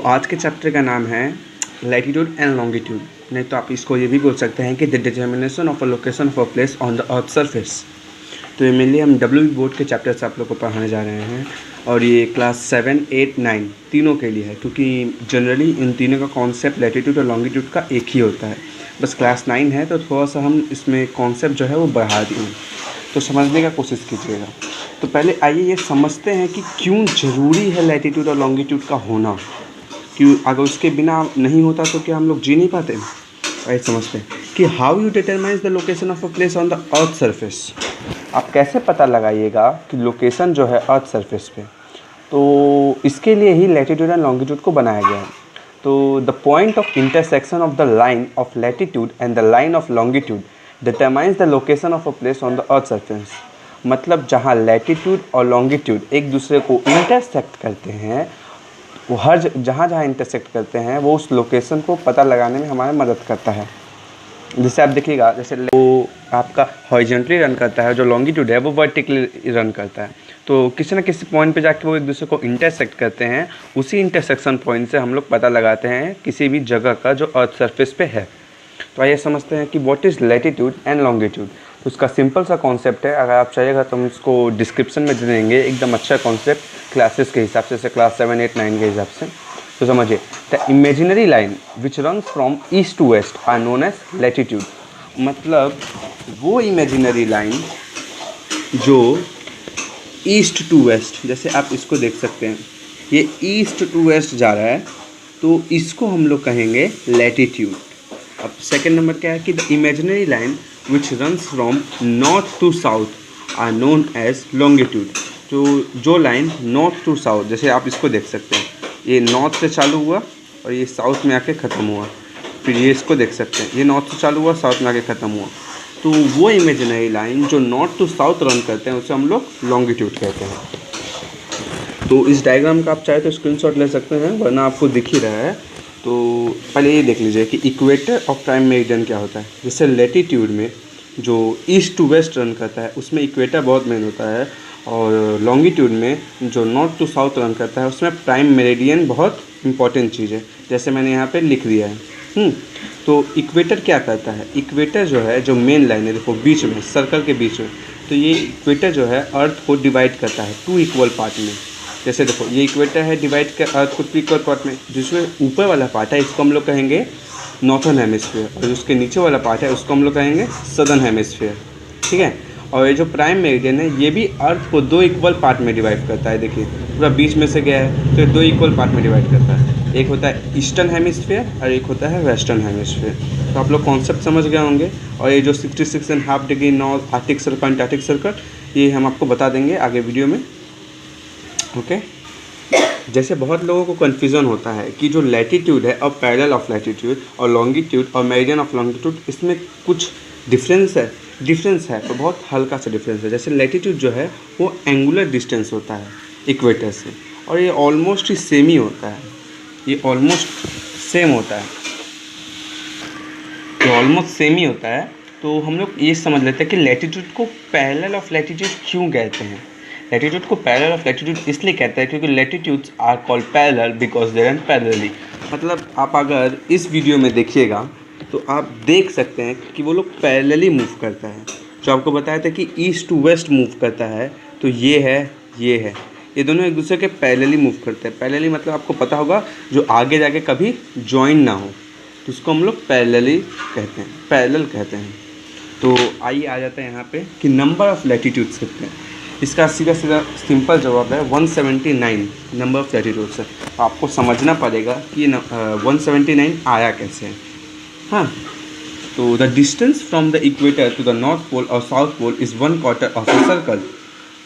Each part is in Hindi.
आज के चैप्टर का नाम है लैटिट्यूड एंड लॉन्गिट्यूड, नहीं तो आप इसको ये भी बोल सकते हैं कि the determination of a location of a place on the earth surface. तो ये मेनली हम डब्ल्यू बोर्ड के चैप्टर से आप लोग को पढ़ाने जा रहे हैं और ये क्लास 7, 8, 9 तीनों के लिए है, क्योंकि जनरली इन तीनों का कॉन्सेप्ट लैटिट्यूड और लॉन्गिट्यूड का एक ही होता है। बस क्लास 9 है तो थोड़ा सा हम इसमें कॉन्सेप्ट जो है वो बढ़ा दिए, तो समझने का कोशिश कीजिएगा। तो पहले आइए ये समझते हैं कि क्यों ज़रूरी है लैटिट्यूड और लॉन्गिट्यूड का होना, क्यों अगर उसके बिना नहीं होता तो क्या हम लोग जी नहीं पाते। आइए समझते हैं कि how you determines the location of a place on the earth surface. आप कैसे पता लगाइएगा कि लोकेशन जो है अर्थ सरफेस पे, तो इसके लिए ही लैटिट्यूड एंड लॉन्गिट्यूड को बनाया गया है। तो the point of intersection of the line of latitude and the line of longitude determines the location of a place on the earth surface. मतलब जहाँ लैटिट्यूड और लॉन्गिट्यूड एक दूसरे को इंटरसेक्ट करते हैं, वो हर जहाँ जहाँ इंटरसेक्ट करते हैं वो उस लोकेशन को पता लगाने में हमारी मदद करता है। जैसे आप देखिएगा, जैसे वो आपका हॉरिजॉन्टली रन करता है, जो लॉन्गिट्यूड है वो वर्टिकली रन करता है। तो किसी न किसी पॉइंट पे जाके वो एक दूसरे को इंटरसेक्ट करते हैं। उसी इंटरसेक्शन पॉइंट से हम लोग पता लगाते हैं किसी भी जगह का जो अर्थ सरफेस पे है। तो आइए समझते हैं कि what is latitude and longitude. तो उसका सिंपल सा कॉन्सेप्ट है, अगर आप चाहिएगा तो हम इसको डिस्क्रिप्शन में दे देंगे, एकदम अच्छा कॉन्सेप्ट क्लासेस के हिसाब से, जैसे क्लास 7, 8, 9 के हिसाब से। तो समझिए, the imaginary line which run from east to west are known as latitude. मतलब वो इमेजिनरी लाइन जो ईस्ट टू वेस्ट, जैसे आप इसको देख सकते हैं, ये ईस्ट टू वेस्ट जा रहा है, तो इसको हम लोग कहेंगे लैटिट्यूड। अब सेकंड नंबर क्या है कि the imaginary line which runs from north to south are known as longitude. तो जो लाइन नॉर्थ टू साउथ, जैसे आप इसको देख सकते हैं, ये नॉर्थ से चालू हुआ और ये साउथ में आके ख़त्म हुआ। फिर ये इसको देख सकते हैं, ये नॉर्थ से चालू हुआ, साउथ में आके ख़त्म हुआ। तो वो इमेजिनरी लाइन जो नॉर्थ टू साउथ रन करते हैं उसे हम लोग लॉन्गिट्यूड कहते हैं। तो इस डायग्राम का आप चाहे तो स्क्रीनशॉट ले सकते हैं, वरना आपको दिख ही रहा है। तो पहले ये देख लीजिए कि इक्वेटर ऑफ प्राइम मेरिडियन क्या होता है। जैसे लैटिट्यूड में जो ईस्ट टू वेस्ट रन करता है उसमें इक्वेटर बहुत मेन होता है, और लॉन्गिट्यूड में जो नॉर्थ टू साउथ रन करता है उसमें प्राइम मेरिडियन बहुत इंपॉर्टेंट चीज़ है, जैसे मैंने यहाँ पे लिख दिया है। तो इक्वेटर क्या करता है, इक्वेटर जो है, जो मेन लाइन है, देखो बीच में सर्कल के बीच में, तो ये इक्वेटर जो है अर्थ को डिवाइड करता है 2 इक्वल पार्ट में। जैसे देखो ये इक्वेटर है, डिवाइड कर अर्थ को 2 इक्वल पार्ट में। जिसमें ऊपर वाला पार्ट है इसको हम लोग कहेंगे नॉर्थर्न हेमिस्फीयर, और उसके नीचे वाला पार्ट है उसको हम लोग कहेंगे सदर्न हेमिस्फीयर, ठीक है। और ये जो प्राइम मेरिडियन है ये भी अर्थ को 2 इक्वल पार्ट में डिवाइड करता है। देखिए पूरा बीच में से गया है तो ये 2 इक्वल पार्ट में डिवाइड करता है। एक होता है ईस्टर्न हेमिस्फीयर और एक होता है वेस्टर्न हेमिस्फीयर। तो आप लोग कॉन्सेप्ट समझ गए होंगे। और ये जो 66.5 degree north Arctic circle, Antarctic circle, ये हम आपको बता देंगे आगे वीडियो में, ओके। जैसे बहुत लोगों को कन्फ्यूज़न होता है कि जो लैटिट्यूड है और पैरेलल ऑफ लैटिट्यूड और लॉन्गिट्यूड और मेरिडियन ऑफ लॉन्गिट्यूड, इसमें कुछ डिफरेंस है तो बहुत हल्का सा डिफरेंस है। जैसे लैटिट्यूड जो है वो एंगुलर डिस्टेंस होता है इक्वेटर से, और ये ऑलमोस्ट ही सेम ही होता है, ये ऑलमोस्ट सेम होता है, तो ऑलमोस्ट सेम ही होता है। तो हम लोग ये समझ लेते हैं कि लैटिट्यूड को पैरेलल ऑफ लैटिट्यूड क्यों कहते हैं। लैटिट्यूड को पैरेलल ऑफ लैटिट्यूड इसलिए कहते हैं क्योंकि latitudes are called parallel because they run parallelly. मतलब आप अगर इस वीडियो में देखिएगा तो आप देख सकते हैं कि वो लोग पैरेलली मूव करता है। जो आपको बताया था कि ईस्ट टू वेस्ट मूव करता है, तो ये है, ये दोनों एक दूसरे के पैरेलली मूव करते हैं। पैरेलली मतलब आपको पता होगा जो आगे जाके कभी ज्वाइन ना हो, तो उसको हम लोग पैरेलली कहते हैं, पैरेलल कहते हैं। तो आइए आ जाते हैं यहाँ पे कि नंबर ऑफ़ लैटिट्यूड्स कितने हैं। इसका सीधा सिंपल जवाब है 179 नंबर ऑफ़ लैटिट्यूड्स है। तो आपको समझना पड़ेगा कि 179 आया कैसे है। हाँ, तो the distance from the equator to the North Pole और South Pole is 1/4 of a circle.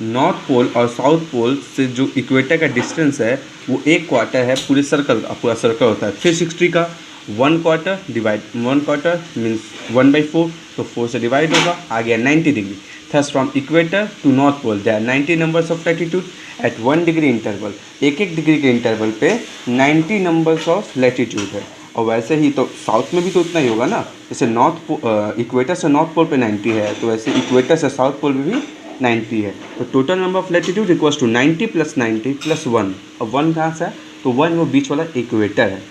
North Pole और साउथ पोल से जो इक्वेटर का डिस्टेंस है वो 1/4 है पूरे सर्कल का। पूरा सर्कल होता है 360 का, 1/4 डिवाइड 1/4 मीन्स 1/4, तो 4 से डिवाइड होगा, आ गया 90 degree. Thus from equator to north pole there are 90 numbers of latitude at 1 degree interval. एक डिग्री के इंटरवल पे 90 नंबर्स ऑफ लैटिट्यूड है। और वैसे ही तो साउथ में भी तो उतना ही होगा ना, जैसे इक्वेटर से नॉर्थ पोल पे 90 है, तो वैसे इक्वेटर से साउथ पोल में भी 90 है। तो total number of latitude equals to 90 + 90 + 1। और 1 कहाँ से है, तो 1 वो बीच वाला इक्वेटर है,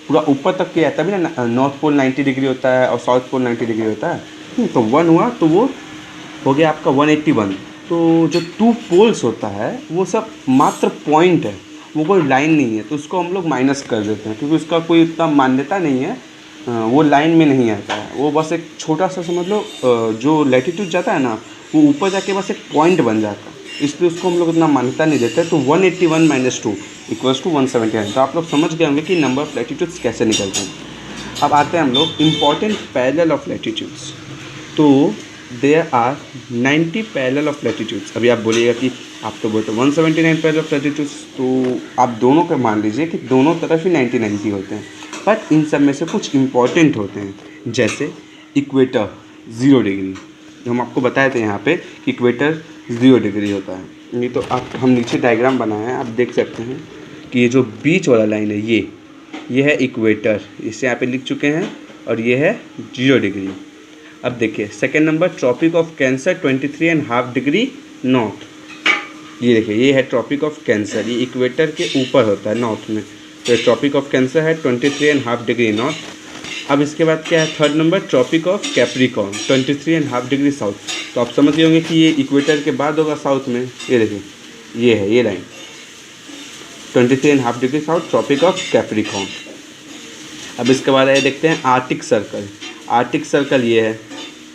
पूरा ऊपर तक किया है, तभी ना नॉर्थ पोल 90 डिग्री होता है और साउथ पोल 90 डिग्री होता है। तो 1 हुआ तो वो हो गया आपका 181। तो जो 2 पोल्स होता है वो सब मात्र पॉइंट है, वो कोई लाइन नहीं है, तो उसको हम लोग माइनस कर देते हैं क्योंकि उसका कोई उतना मान्यता नहीं है, वो लाइन में नहीं आता है, वो बस एक छोटा सा समझ लो जो लैटिट्यूड जाता है ना वो ऊपर जाके बस एक पॉइंट बन जाता है, इसलिए उसको हम लोग उतना मान्यता नहीं देते। तो 181 - 2 = 179। तो आप लोग समझ गए होंगे कि नंबर ऑफ लैटिट्यूड्स कैसे निकलते हैं। अब आते हैं हम लोग इम्पॉर्टेंट पैरेलल ऑफ लैटिट्यूड्स। तो there are 90 parallel of latitudes. अभी आप बोलिएगा कि आप तो बोलते 179 पैरेलल ऑफ लैटिट्यूड्स, तो आप दोनों का मान लीजिए कि दोनों तरफ ही 90 होते हैं, बट इन सब में से कुछ इम्पॉर्टेंट होते हैं, जैसे इक्वेटर 0 डिग्री, जो हम आपको बताए थे यहाँ पे कि इक्वेटर 0 डिग्री होता है। नहीं तो आप हम नीचे डायग्राम बनाए हैं, आप देख सकते हैं कि ये जो बीच वाला लाइन है ये है इक्वेटर, इसे यहाँ पे लिख चुके हैं, और ये है 0 डिग्री। अब देखिए second number tropic of cancer 23.5 degree north, ये देखिए ये है ट्रॉपिक ऑफ कैंसर, ये इक्वेटर के ऊपर होता है नॉर्थ में, तो ट्रॉपिक ऑफ कैंसर है 23.5 डिग्री नॉर्थ। अब इसके बाद क्या है third number tropic of capricorn 23.5 degree south, तो आप समझ गए होंगे कि ये इक्वेटर के बाद होगा साउथ में, ये देखिए ये है ये line 23.5 degree south tropic of capricorn. अब इसके बाद आइए देखते हैं आर्टिक सर्कल। आर्टिक सर्कल ये है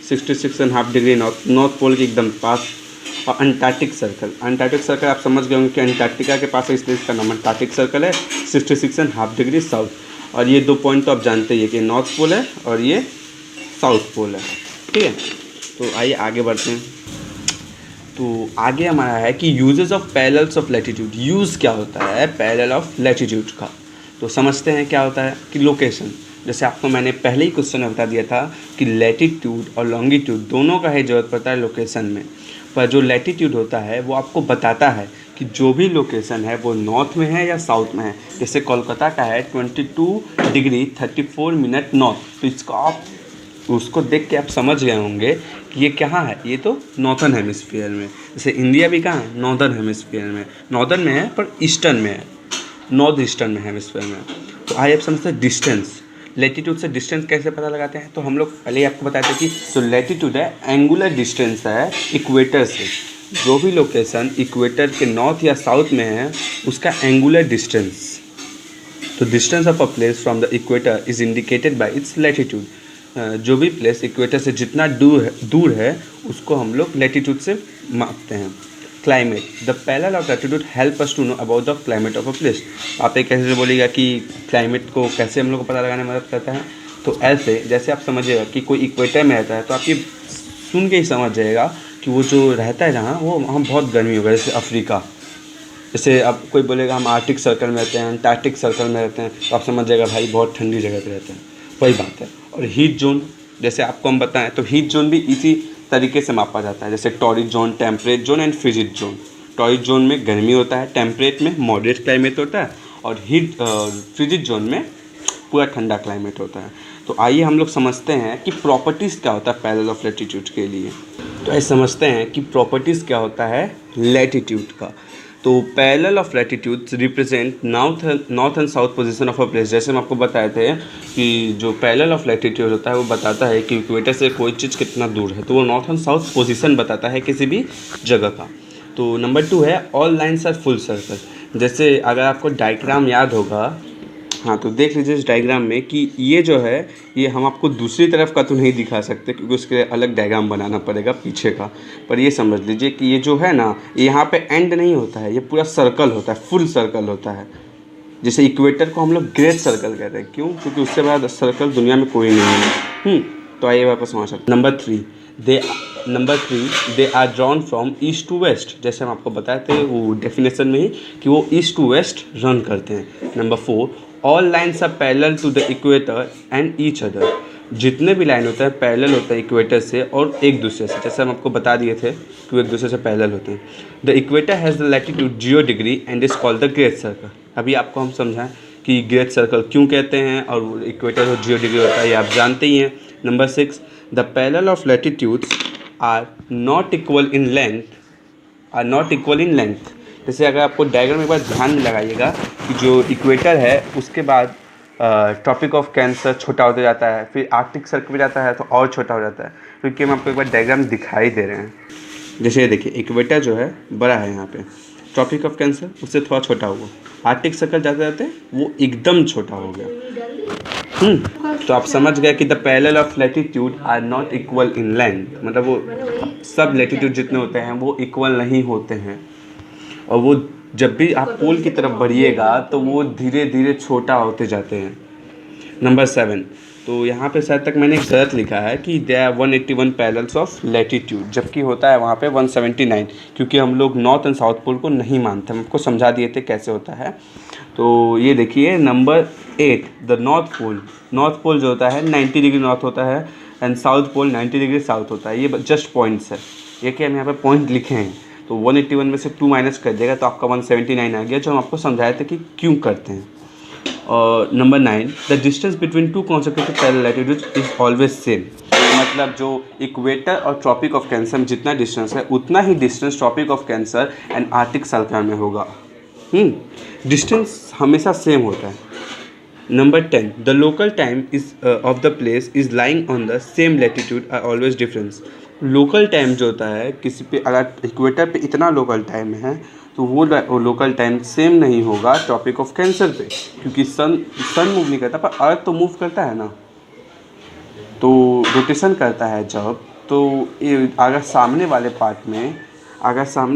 66.5 डिग्री नॉर्थ पोल के एकदम पास। और अंटार्कटिक सर्कल, अंटार्कटिक सर्कल आप समझ गए होंगे कि अंटार्कटिका के पास है, इसलिए इसका नाम अंटार्कटिक सर्कल है 66.5 डिग्री साउथ। और ये 2 पॉइंट तो आप जानते ही है कि नॉर्थ पोल है और ये साउथ पोल है, ठीक है। तो आइए आगे बढ़ते हैं। तो आगे हमारा है कि uses of parallels of latitude. Use क्या होता है पैरेलल ऑफ लैटिट्यूड का, तो समझते हैं क्या होता है कि लोकेशन, जैसे आपको मैंने पहले ही क्वेश्चन में बता दिया था कि लैटिट्यूड और लॉन्गिट्यूड दोनों का ही ज़रूरत पड़ता है लोकेशन में, पर जो लैटिट्यूड होता है वो आपको बताता है कि जो भी लोकेशन है वो नॉर्थ में है या साउथ में है। जैसे कोलकाता का है 22 डिग्री 34 मिनट नॉर्थ, तो इसको आप उसको देख के आप समझ गए होंगे कि ये कहाँ है, ये तो नॉर्थन हेमिस्फीयर में। जैसे इंडिया भी कहाँ है, नॉर्दर्न हेमिस्फीयर में, नॉर्दर्न में है पर ईस्टर्न में है, नॉर्थ ईस्टर्न में हेमिस्फीयर में। तो आइए आप समझते हैं डिस्टेंस, लैटिट्यूड से डिस्टेंस कैसे पता लगाते हैं। तो हम लोग पहले ही आपको बताते हैं कि जो लैटिट्यूड है एंगुलर डिस्टेंस है इक्वेटर से, जो भी लोकेशन इक्वेटर के नॉर्थ या साउथ में है उसका एंगुलर डिस्टेंस। तो distance of a place from the equator is indicated by it's latitude. जो भी प्लेस इक्वेटर से जितना दूर है उसको हम लोग लैटिट्यूड से मापते हैं। Climate, the parallel of latitude help us to know about the climate of a place. आप एक कैसे बोलिएगा कि क्लाइमेट को कैसे हम लोग को पता लगाने में मदद करता है, तो ऐसे जैसे आप समझिएगा कि कोई इक्वेटर में रहता है तो आप ये सुन के ही समझ जाएगा कि वो जो रहता है जहाँ वो वहाँ बहुत गर्मी होगा, जैसे अफ्रीका। जैसे अब कोई बोलेगा हम आर्टिक सर्कल में रहते हैं, अंटार्कटिक सर्कल में रहते हैं, तो आप समझ जाएगा भाई बहुत ठंडी जगह पे रहते हैं, वही बात है। और हीट जोन, जैसे आपको हम बताएं तो हीट जोन भी इसी तरीके से मापा जाता है, जैसे torrid zone, temperate zone and frigid zone. Torrid zone में गर्मी होता है, टेम्परेट में मॉडरेट क्लाइमेट होता है, और फ्रिजिड जोन में पूरा ठंडा क्लाइमेट होता है। तो आइए हम लोग समझते हैं कि प्रॉपर्टीज़ क्या होता है पैरेलल ऑफ लैटिट्यूड के लिए। तो आइए समझते हैं कि प्रॉपर्टीज़ क्या होता है लैटिट्यूड का। तो parallel of latitudes represent north and south position of a place. जैसे हम आपको बताए थे कि जो पैरेलल ऑफ लैटिट्यूड होता है वो बताता है कि इक्वेटर से कोई चीज़ कितना दूर है, तो वो नॉर्थ एंड साउथ पोजीशन बताता है किसी भी जगह का। तो नंबर 2 है all lines are full circle. जैसे अगर आपको डायग्राम याद होगा, हाँ तो देख लीजिए इस डायग्राम में कि ये जो है ये हम आपको दूसरी तरफ का तो नहीं दिखा सकते क्योंकि उसके लिए अलग डायग्राम बनाना पड़ेगा पीछे का, पर ये समझ लीजिए कि ये जो है ना यहाँ पे एंड नहीं होता है, ये पूरा सर्कल होता है, फुल सर्कल होता है। जैसे इक्वेटर को हम लोग ग्रेट सर्कल कहते हैं, क्यों? क्योंकि उससे बड़ा सर्कल दुनिया में कोई नहीं है। तो आइए वापस समझ सकते। Number 3 they are drawn from east to west. जैसे हम आपको बताए थे वो डेफिनेशन में ही कि वो ईस्ट टू वेस्ट रन करते हैं। Number 4 all lines are parallel to the equator and each other. जितने भी लाइन होते हैं पैरेलल होते हैं इक्वेटर से और एक दूसरे से, जैसे हम आपको बता दिए थे कि वो एक दूसरे से पैरेलल होते हैं। The equator has the latitude 0 degree and is called the great circle. अभी आपको हम समझाएं कि ग्रेट सर्कल क्यों कहते हैं और इक्वेटर 0 डिग्री होता है, ये आप जानते ही हैं। Number 6 the parallel of latitudes are not equal in length. जैसे अगर आपको डायग्राम एक बार ध्यान में लगाइएगा जो इक्वेटर है उसके बाद ट्रॉपिक ऑफ कैंसर छोटा होता जाता है, फिर आर्कटिक सर्कल पे जाता है तो और छोटा हो जाता है, क्योंकि हम आपको एक बार डायग्राम दिखाई दे रहे हैं। जैसे ये देखिए, इक्वेटर जो है बड़ा है यहाँ पे, ट्रॉपिक ऑफ कैंसर उससे थोड़ा छोटा हुआ, आर्कटिक सर्कल जाते जाते वो एकदम छोटा हो गया। तो आप समझ गए कि the parallel of latitude are not equal in length, मतलब वो सब लैटिट्यूड जितने होते हैं वो इक्वल नहीं होते हैं, और वो जब भी आप पोल की तरफ बढ़िएगा तो वो धीरे धीरे छोटा होते जाते हैं। नंबर 7, तो यहाँ पे शायद तक मैंने गलत लिखा है कि they are 181 parallels of latitude, जबकि होता है वहाँ पे 179, क्योंकि हम लोग नॉर्थ एंड साउथ पोल को नहीं मानते। हम आपको समझा दिए थे कैसे होता है। तो ये देखिए नंबर 8, द नॉर्थ पोल जो होता है 90 डिग्री नॉर्थ होता है, and south pole 90 degree south होता है। ये जस्ट पॉइंट्स है, ये कि हम यहाँ पे पॉइंट लिखे हैं, तो 181 में से 2 माइनस कर देगा तो आपका 179 आ गया, जो हम आपको समझाए थे कि क्यों करते हैं। और number 9, the distance between 2 consecutive parallel latitudes is always same, मतलब जो इक्वेटर और ट्रॉपिक ऑफ कैंसर में जितना डिस्टेंस है उतना ही distance Tropic of Cancer and Arctic Circle में होगा। डिस्टेंस हमेशा सेम होता है। Number 10, the local time is of the place is lying on the same latitude are always difference. Local time जो होता है किसी पे, अगर इक्वेटर पे इतना लोकल टाइम है तो वो लोकल टाइम सेम नहीं होगा ट्रॉपिक ऑफ कैंसर पे, क्योंकि सन मूव नहीं करता पर अर्थ तो मूव करता है ना, तो रोटेशन करता है जब, तो अगर सामने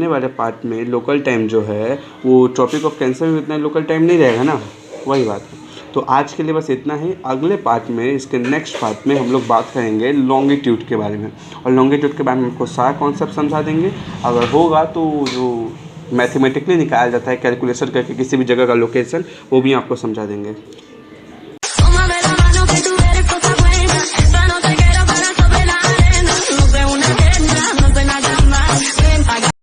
वाले पार्ट में लोकल टाइम जो है वो ट्रॉपिक ऑफ कैंसर में इतना लोकल टाइम नहीं रहेगा ना, वही बात है। तो आज के लिए बस इतना ही। अगले पार्ट में, इसके नेक्स्ट पार्ट में हम लोग बात करेंगे लॉन्गिट्यूड के बारे में, और लॉन्गिट्यूड के बारे में आपको सारा कॉन्सेप्ट समझा देंगे। अगर होगा तो जो मैथमेटिकली निकाला जाता है कैलकुलेशन करके किसी भी जगह का लोकेशन, वो भी आपको समझा देंगे।